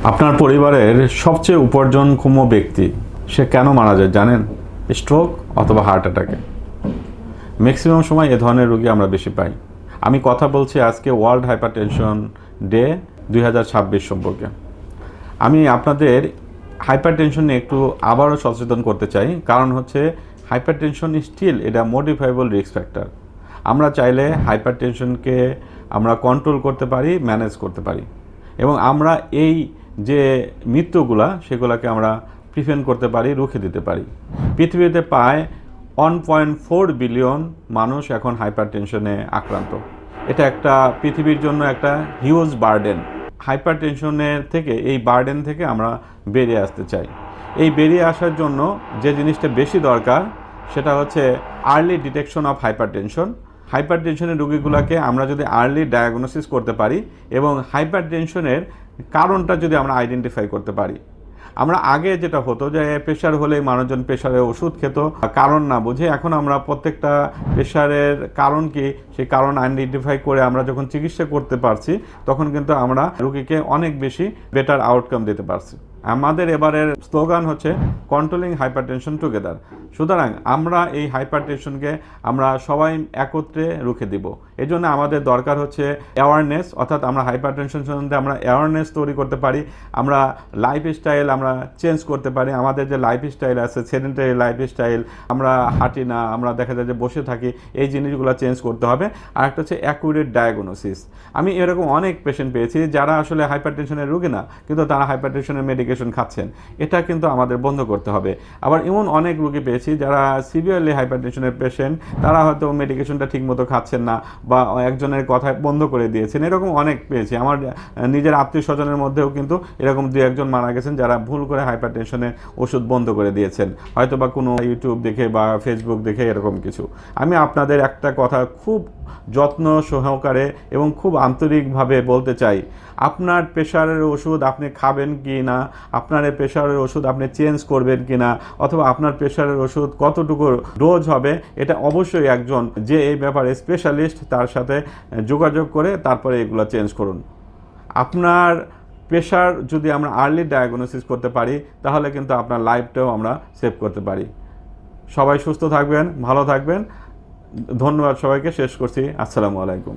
আপনার পরিবারের সবচেয়ে উপার্জনক্ষম ব্যক্তি সে কেন মারা যায় জানেন? স্ট্রোক অথবা হার্ট অ্যাটাকে। ম্যাক্সিমাম সময় এ ধরনের রোগী আমরা বেশি পাই। আমি কথা বলছি আজকে ওয়ার্ল্ড হাইপারটেনশন ডে 2026 সম্পর্কে। আমি আপনাদের হাইপারটেনশন নিয়ে একটু আবারও সচেতন করতে চাই, কারণ হচ্ছে হাইপারটেনশন স্টিল এটা মডিফাইবল রিস্ক ফ্যাক্টর। আমরা চাইলে হাইপারটেনশনকে আমরা কন্ট্রোল করতে পারি, ম্যানেজ করতে পারি, এবং আমরা এই যে মৃত্যুগুলা সেগুলোকে আমরা প্রিভেন্ট করতে পারি, রুখে দিতে পারি। পৃথিবীতে প্রায় 1.4 বিলিয়ন মানুষ এখন হাইপারটেনশনে আক্রান্ত। এটা একটা পৃথিবীর জন্য একটা হিউজ বার্ডেন। হাইপারটেনশনের থেকে, এই বার্ডেন থেকে আমরা বেরিয়ে আসতে চাই। এই বেরিয়ে আসার জন্য যে জিনিসটা বেশি দরকার সেটা হচ্ছে আর্লি ডিটেকশন অফ হাইপারটেনশন। হাইপারটেনশনের রোগীগুলোকে আমরা যদি আর্লি ডায়াগনোসিস করতে পারি এবং হাইপারটেনশনের কারণটা যদি আমরা আইডেন্টিফাই করতে পারি। আমরা আগে যেটা হতো যে প্রেশার হলে মানুষজন প্রেশারের ওষুধ খেত কারণ না বুঝে। এখন আমরা প্রত্যেকটা প্রেশারের কারণ কি সেই কারণ আইডেন্টিফাই করে আমরা যখন চিকিৎসা করতে পারছি, তখন কিন্তু আমরা রোগীকে অনেক বেশি বেটার আউটকাম দিতে পারছি। আমাদের এবারের স্লোগান হচ্ছে কন্ট্রোলিং হাইপারটেনশন টুগেদার। সুতরাং আমরা এই হাইপারটেনশনকে আমরা সবাই একত্রে রুখে দিব। এই জন্য আমাদের দরকার হচ্ছে অ্যাওয়ারনেস, অর্থাৎ আমরা হাইপারটেনশন সম্বন্ধে আমরা অ্যাওয়ারনেস তৈরি করতে পারি। আমরা লাইফস্টাইল আমরা চেঞ্জ করতে পারি। আমাদের যে লাইফস্টাইল আছে, সেডেন্টারি লাইফস্টাইল, আমরা হাঁটি না, আমরা দেখা যায় যে বসে থাকি, এই জিনিসগুলো চেঞ্জ করতে হবে। আর একটা হচ্ছে অ্যাকুরেট ডায়াগনোসিস। আমি এরকম অনেক পেশেন্ট পেয়েছি যারা আসলে হাইপারটেনশনের রোগী না, কিন্তু তারা হাইপারটেনশনের মেডিকেশন খাচ্ছেন। এটা কিন্তু আমাদের বন্ধ করতে হবে। আবার এমন অনেক রোগী পেয়েছি যারা সিভিয়ারলি হাইপারটেনশনের পেশেন্ট, তারা হয়তো মেডিকেশনটা ঠিকমতো খাচ্ছেন না বা একজনের কথা বন্ধ করে দিয়েছেন। এরকম অনেক পেয়েছি। আমার নিজের আত্মীয় স্বজনের মধ্যেও কিন্তু এরকম 2-1 মারা গেছেন যারা ভুল করে হাইপারটেনশনের ওষুধ বন্ধ করে দিয়েছেন, হয়তো বা কোনো ইউটিউব দেখে বা ফেসবুক দেখে, এরকম কিছু। আমি আপনাদের একটা কথা খুব যত্ন সহকারে এবং খুব আন্তরিকভাবে বলতে চাই, আপনার প্রেশারের ওষুধ আপনি খাবেন কি না, আপনার এই প্রেশারের ওষুধ আপনি চেঞ্জ করবেন কি না, অথবা আপনার প্রেশারের ওষুধ কতটুকু ডোজ হবে, এটা অবশ্যই একজন যে এই ব্যাপারে স্পেশালিস্ট তার সাথে যোগাযোগ করে তারপরে এগুলো চেঞ্জ করুন। আপনার প্রেশার যদি আমরা আর্লি ডায়াগনোসিস করতে পারি, তাহলে কিন্তু আপনার লাইফটাও আমরা সেভ করতে পারি। সবাই সুস্থ থাকবেন, ভালো থাকবেন। ধন্যবাদ সবাইকে। শেষ করছি। আসসালামু আলাইকুম।